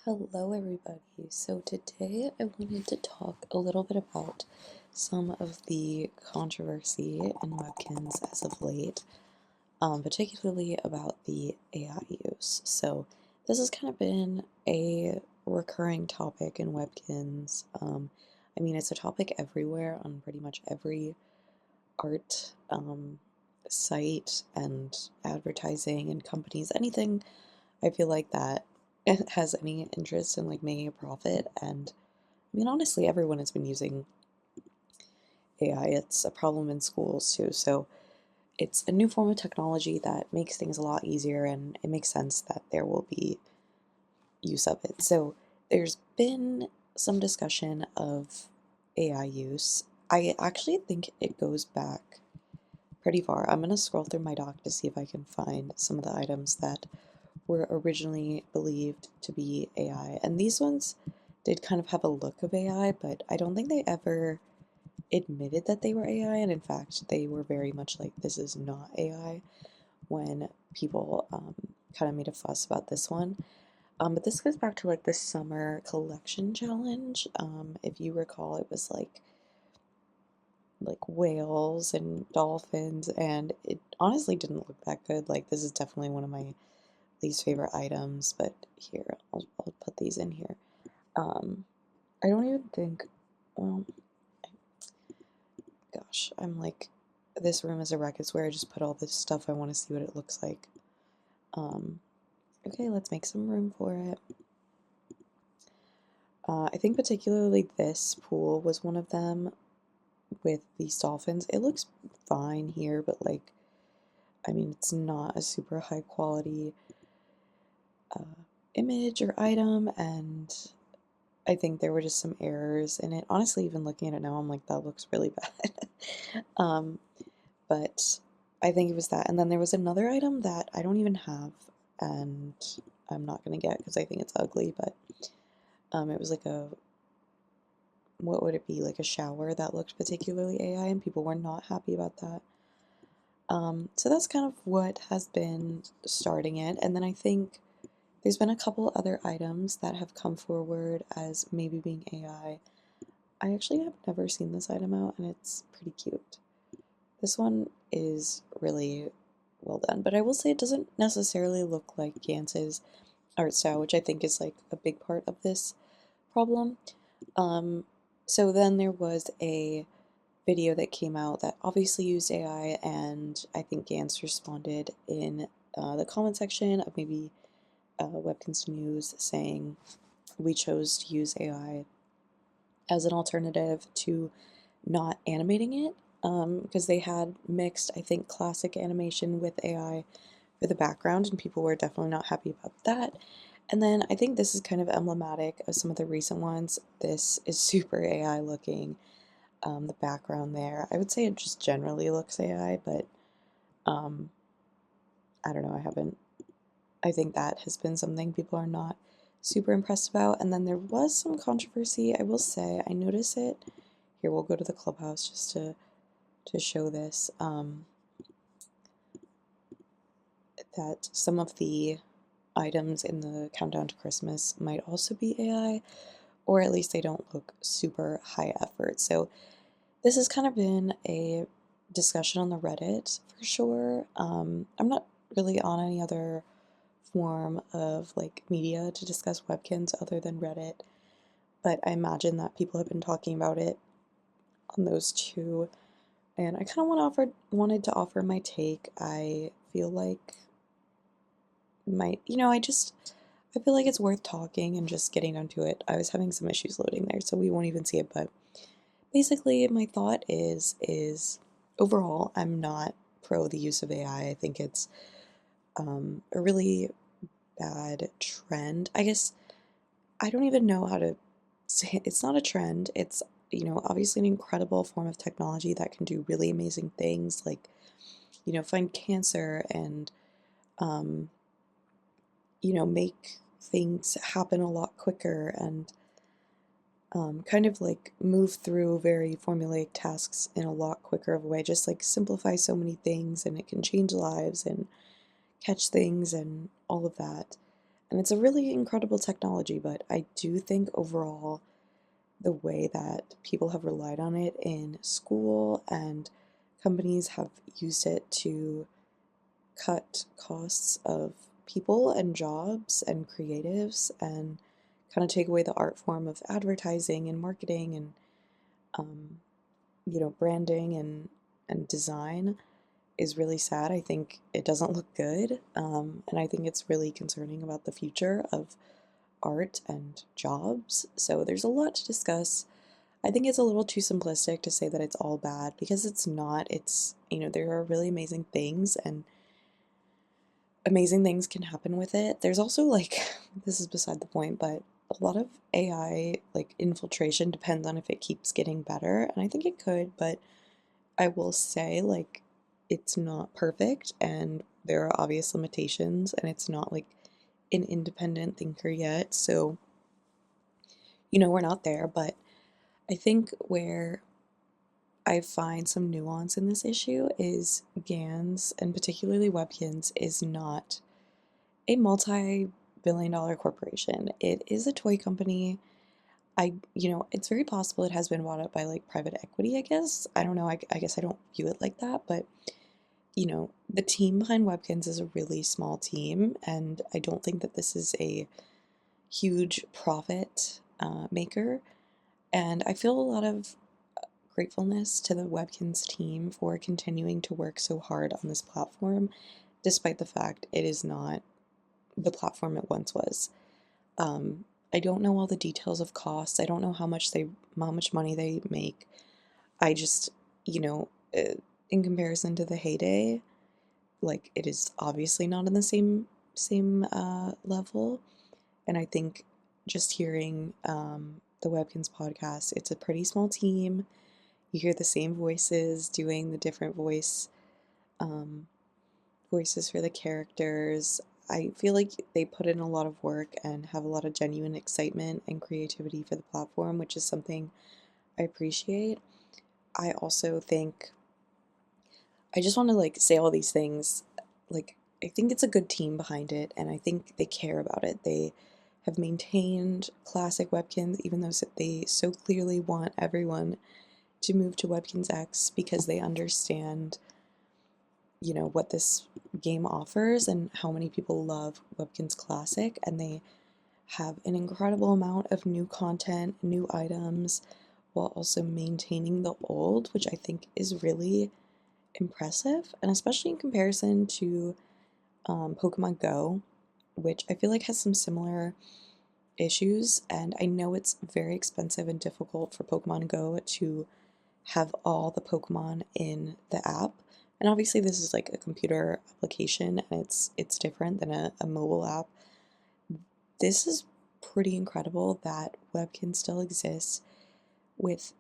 Hello, everybody. So, today I wanted to talk a little bit about some of the controversy in Webkinz as of late, particularly about the AI use. So, this has kind of been a recurring topic in Webkinz. It's a topic everywhere on pretty much every art site and advertising and companies, anything I feel like that it has any interest in like making a profit. And honestly, everyone has been using AI. It's a problem in schools too. So it's a new form of technology that makes things a lot easier, and it makes sense that there will be use of it. So there's been some discussion of AI use. I actually think it goes back pretty far. I'm going to scroll through my doc to see if I can find some of the items that were originally believed to be AI. And these ones did kind of have a look of AI, but I don't think they ever admitted that they were AI. And in fact, they were very much like, this is not AI when people kind of made a fuss about this one. But this goes back to like the summer collection challenge. If you recall, it was like whales and dolphins, and it honestly didn't look that good. Like, this is definitely one of my least favorite items, but here, I'll put these in here. I don't even think, well, gosh, I'm like, this room is a wreck. It's where I just put all this stuff. I want to see what it looks like. Um, okay, let's make some room for it. I think particularly this pool was one of them with these dolphins. It looks fine here, but like, it's not a super high quality uh, image or item, and I think there were just some errors in it. Honestly, even looking at it now, I'm like, that looks really bad. But I think it was that. And then there was another item that I don't even have, and I'm not going to get because I think it's ugly, but it was like what would it be? Like a shower that looked particularly AI, and people were not happy about that. So that's kind of what has been starting it. And then I think there's been a couple other items that have come forward as maybe being AI. I actually have never seen this item out, and it's pretty cute. This one is really well done, but I will say it doesn't necessarily look like Gantz's art style, which I think is like a big part of this problem. Um, so then there was a video that came out that obviously used AI, and I think Gantz responded in the comment section of maybe Webkinz News saying, we chose to use AI as an alternative to not animating it, because they had mixed, I think, classic animation with AI for the background, and people were definitely not happy about that. And then I think this is kind of emblematic of some of the recent ones. This is super AI looking. The background there, I would say it just generally looks AI, but um, I don't know, I think that has been something people are not super impressed about. And then there was some controversy, I will say. I noticed it. Here, we'll go to the clubhouse just to show this. That some of the items in the Countdown to Christmas might also be AI, or at least they don't look super high effort. So this has kind of been a discussion on the Reddit for sure. I'm not really on any other form of like media to discuss Webkinz other than Reddit, but I imagine that people have been talking about it on those two, and I kind of wanted to offer my take. I feel like I feel like it's worth talking and just getting onto it. I was having some issues loading there, so we won't even see it, but basically my thought is overall I'm not pro the use of AI. I think it's a really bad trend. I guess I don't even know how to say it. It's not a trend. It's, obviously an incredible form of technology that can do really amazing things like, find cancer and, um, make things happen a lot quicker and kind of like move through very formulaic tasks in a lot quicker of a way, just like simplify so many things, and it can change lives and catch things and all of that. And it's a really incredible technology, but I do think overall the way that people have relied on it in school and companies have used it to cut costs of people and jobs and creatives and kind of take away the art form of advertising and marketing and um, branding and design is really sad. I think it doesn't look good, and I think it's really concerning about the future of art and jobs. So there's a lot to discuss. I think it's a little too simplistic to say that it's all bad because it's not. It's, there are really amazing things and amazing things can happen with it. There's also like, this is beside the point, but a lot of AI like infiltration depends on if it keeps getting better. And I think it could, but I will say like it's not perfect and there are obvious limitations and it's not like an independent thinker yet. So, we're not there, but I think where I find some nuance in this issue is GANs, and particularly Webkinz, is not a multi-billion dollar corporation. It is a toy company. It's very possible it has been bought up by like private equity, I guess. I don't know. I guess I don't view it like that, but the team behind Webkinz is a really small team, and I don't think that this is a huge profit maker. And I feel a lot of gratefulness to the Webkinz team for continuing to work so hard on this platform, despite the fact it is not the platform it once was. I don't know all the details of costs. I don't know how much money they make. I just, you know, uh, in comparison to the heyday, like it is obviously not in the same level. And I think just hearing the Webkins podcast, it's a pretty small team. You hear the same voices doing the different um, voices for the characters. I feel like they put in a lot of work and have a lot of genuine excitement and creativity for the platform, which is something I appreciate. I also think I just want to like say all these things. Like, I think it's a good team behind it, and I think they care about it. They have maintained classic Webkins, even though they so clearly want everyone to move to Webkins X because they understand, what this game offers and how many people love Webkins Classic, and they have an incredible amount of new content, new items, while also maintaining the old, which I think is really impressive, and especially in comparison to Pokemon Go, which I feel like has some similar issues. And I know it's very expensive and difficult for Pokemon Go to have all the Pokemon in the app. And obviously this is like a computer application and it's different than a mobile app. This is pretty incredible that Webkin still exists with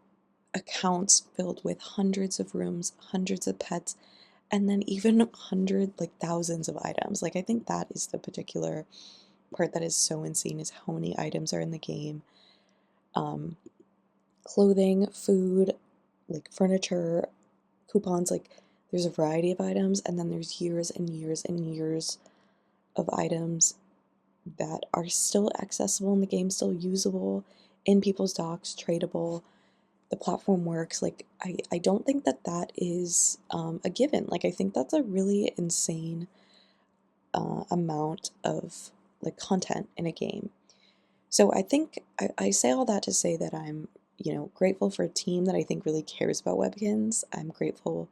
accounts filled with hundreds of rooms, hundreds of pets, and then even like thousands of items. Like I think that is the particular part that is so insane is how many items are in the game. Um, Clothing, food, like furniture, coupons, like there's a variety of items, and then there's years and years and years of items that are still accessible in the game, still usable in people's docks, tradable. The platform works. Like, I don't think that that is a given. Like, I think that's a really insane amount of like content in a game. So I think I say all that to say that I'm, grateful for a team that I think really cares about Webkins. I'm grateful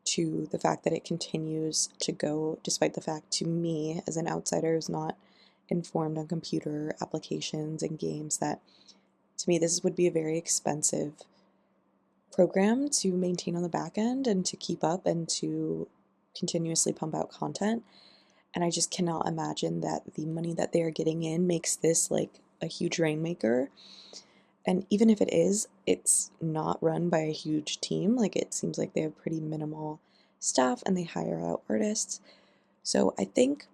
to the fact that it continues to go, despite the fact to me, as an outsider who's not informed on computer applications and games, that to me this would be a very expensive program to maintain on the back end and to keep up and to continuously pump out content. And I just cannot imagine that the money that they are getting in makes this like a huge rainmaker. And even if it is, it's not run by a huge team. Like it seems like they have pretty minimal staff and they hire out artists. So I think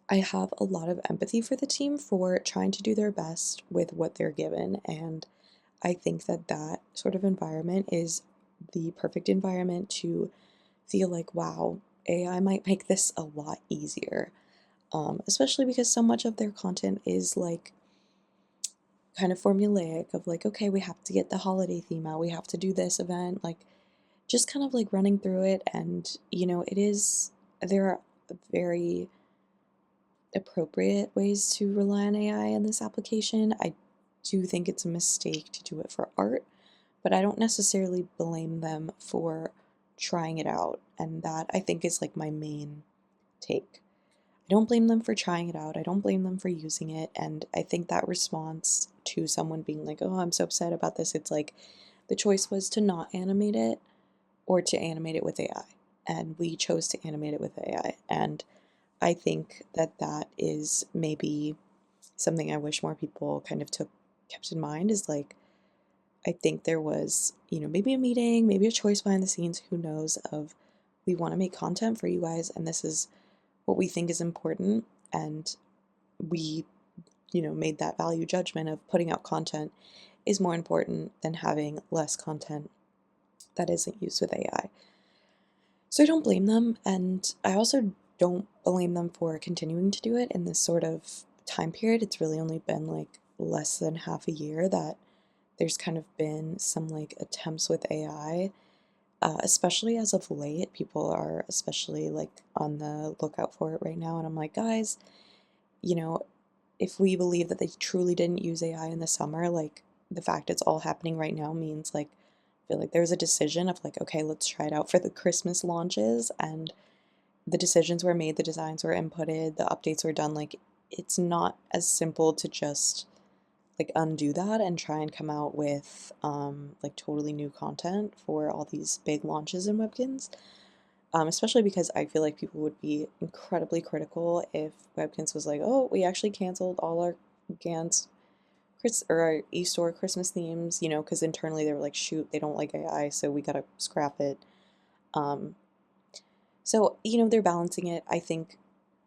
I have a lot of empathy for the team for trying to do their best with what they're given. And I think that that sort of environment is the perfect environment to feel like, wow, AI might make this a lot easier. especially because so much of their content is like kind of formulaic of like, okay, we have to get the holiday theme out, we have to do this event, like just kind of like running through it. And, it is, there are very appropriate ways to rely on AI in this application. I do think it's a mistake to do it for art, but I don't necessarily blame them for trying it out. And that I think is like my main take. I don't blame them for trying it out. I don't blame them for using it. And I think that response to someone being like, oh, I'm so upset about this, it's like the choice was to not animate it or to animate it with AI. And we chose to animate it with AI. And I think that that is maybe something I wish more people kind of kept in mind is like, I think there was, maybe a meeting, maybe a choice behind the scenes, who knows, of we want to make content for you guys and this is what we think is important. And we, made that value judgment of putting out content is more important than having less content that isn't used with AI. So I don't blame them, and I also don't blame them for continuing to do it in this sort of time period. It's really only been like less than half a year that there's kind of been some like attempts with AI, especially as of late. People are especially like on the lookout for it right now, and I'm like, guys, you know, if we believe that they truly didn't use AI in the summer, like the fact it's all happening right now means like I feel like there's a decision of like, okay, let's try it out for the Christmas launches, and the decisions were made, the designs were inputted, the updates were done. Like it's not as simple to just like undo that and try and come out with like totally new content for all these big launches in Webkinz. Especially because I feel like people would be incredibly critical if Webkinz was like, oh, we actually canceled all our Gans or our eStore Christmas themes, because internally they were like, shoot, they don't like AI, so we gotta scrap it. Um, so, they're balancing it. I think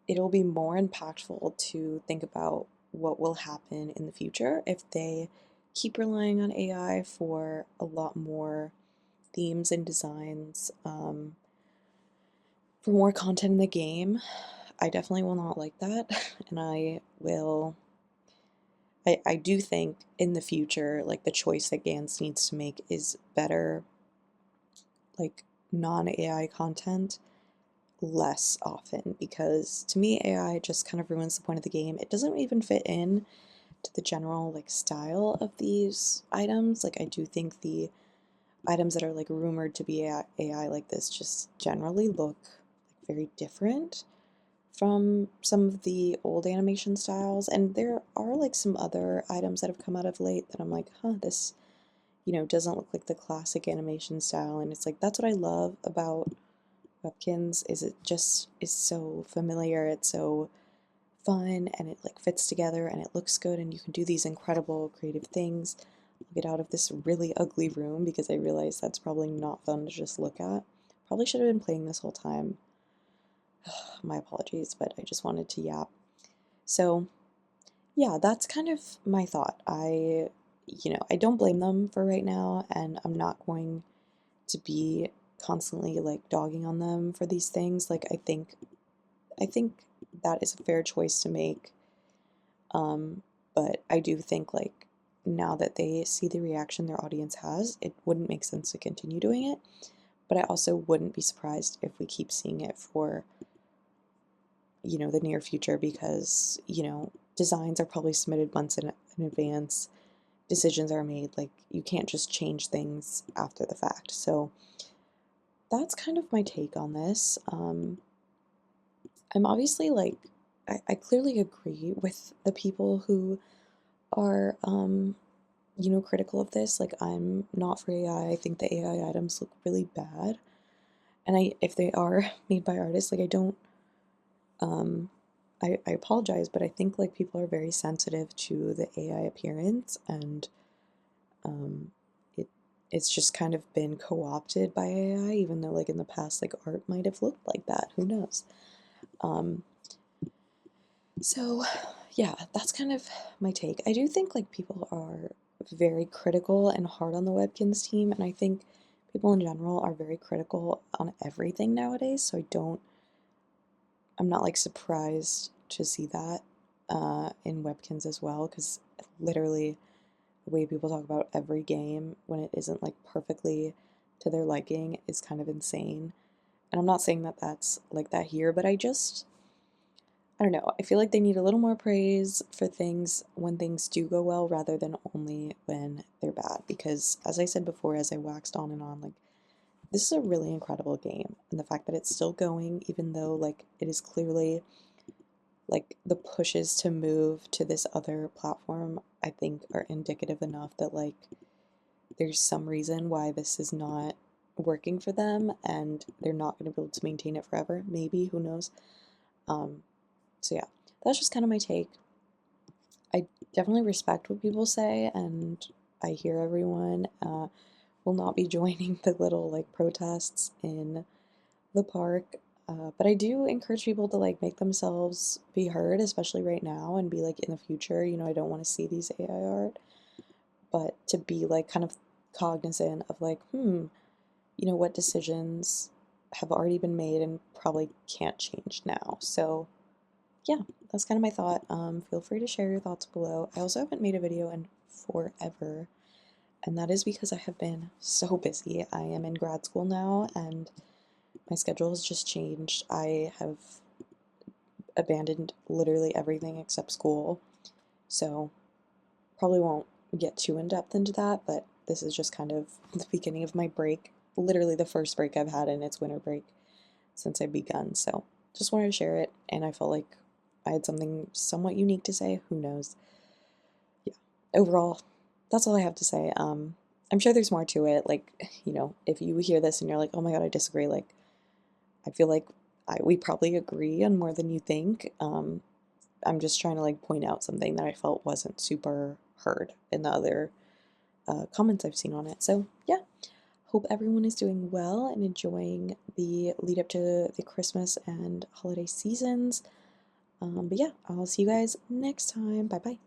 it'll be more impactful to think about what will happen in the future if they keep relying on AI for a lot more themes and designs, for more content in the game. I definitely will not like that. And I do think in the future, like the choice that Gans needs to make is better, like non-AI content less often, because to me AI just kind of ruins the point of the game. It doesn't even fit in to the general like style of these items. Like I do think the items that are like rumored to be AI like this just generally look like very different from some of the old animation styles. And there are like some other items that have come out of late that I'm like, huh, this, doesn't look like the classic animation style. And it's like, that's what I love about Webkinz, is it just is so familiar, it's so fun, and it like fits together and it looks good and you can do these incredible creative things. I'll get out of this really ugly room because I realize that's probably not fun to just look at. Probably should have been playing this whole time. My apologies, but I just wanted to yap. So yeah, that's kind of my thought. I don't blame them for right now, and I'm not going to be constantly like dogging on them for these things. Like I think that is a fair choice to make. But I do think like now that they see the reaction their audience has, it wouldn't make sense to continue doing it. But I also wouldn't be surprised if we keep seeing it for, the near future, because, designs are probably submitted months in advance. Decisions are made. Like you can't just change things after the fact. So that's kind of my take on this. I'm obviously like, I clearly agree with the people who are, critical of this. Like, I'm not for AI. I think the AI items look really bad. And if they are made by artists, like, I don't, I apologize, but I think, like, people are very sensitive to the AI appearance, and, um, it, it's just kind of been co-opted by AI, even though, like, in the past, like, art might have looked like that. Who knows? Um, So, yeah, that's kind of my take. I do think like people are very critical and hard on the Webkins team, and I think people in general are very critical on everything nowadays. So I'm not like surprised to see that in Webkinz as well, because literally the way people talk about every game when it isn't like perfectly to their liking is kind of insane. And I'm not saying that that's like that here, but I don't know. I feel like they need a little more praise for things when things do go well rather than only when they're bad. Because as I said before, as I waxed on and on, like this is a really incredible game. And the fact that it's still going, even though like it is clearly like the pushes to move to this other platform, I think are indicative enough that like there's some reason why this is not working for them and they're not going to be able to maintain it forever. Maybe, who knows? Um, so yeah, that's just kind of my take. I definitely respect what people say, and I hear everyone. Will not be joining the little like protests in the park. But I do encourage people to like make themselves be heard, especially right now, and be like in the future. You know, I don't want to see these AI art, but to be like kind of cognizant of like, you know, what decisions have already been made and probably can't change now. So yeah, that's kind of my thought. Feel free to share your thoughts below. I also haven't made a video in forever, and that is because I have been so busy. I am in grad school now, and my schedule has just changed. I have abandoned literally everything except school, so probably won't get too in depth into that, but this is just kind of the beginning of my break. Literally the first break I've had, and it's winter break since I've begun, so just wanted to share it, and I felt like I had something somewhat unique to say. Who knows? Yeah. Overall, that's all I have to say. I'm sure there's more to it. Like, you know, if you hear this and you're like, oh my God, I disagree, like, I feel like we probably agree on more than you think. I'm just trying to like point out something that I felt wasn't super heard in the other comments I've seen on it. So yeah, hope everyone is doing well and enjoying the lead up to the Christmas and holiday seasons. But yeah, I'll see you guys next time. Bye bye.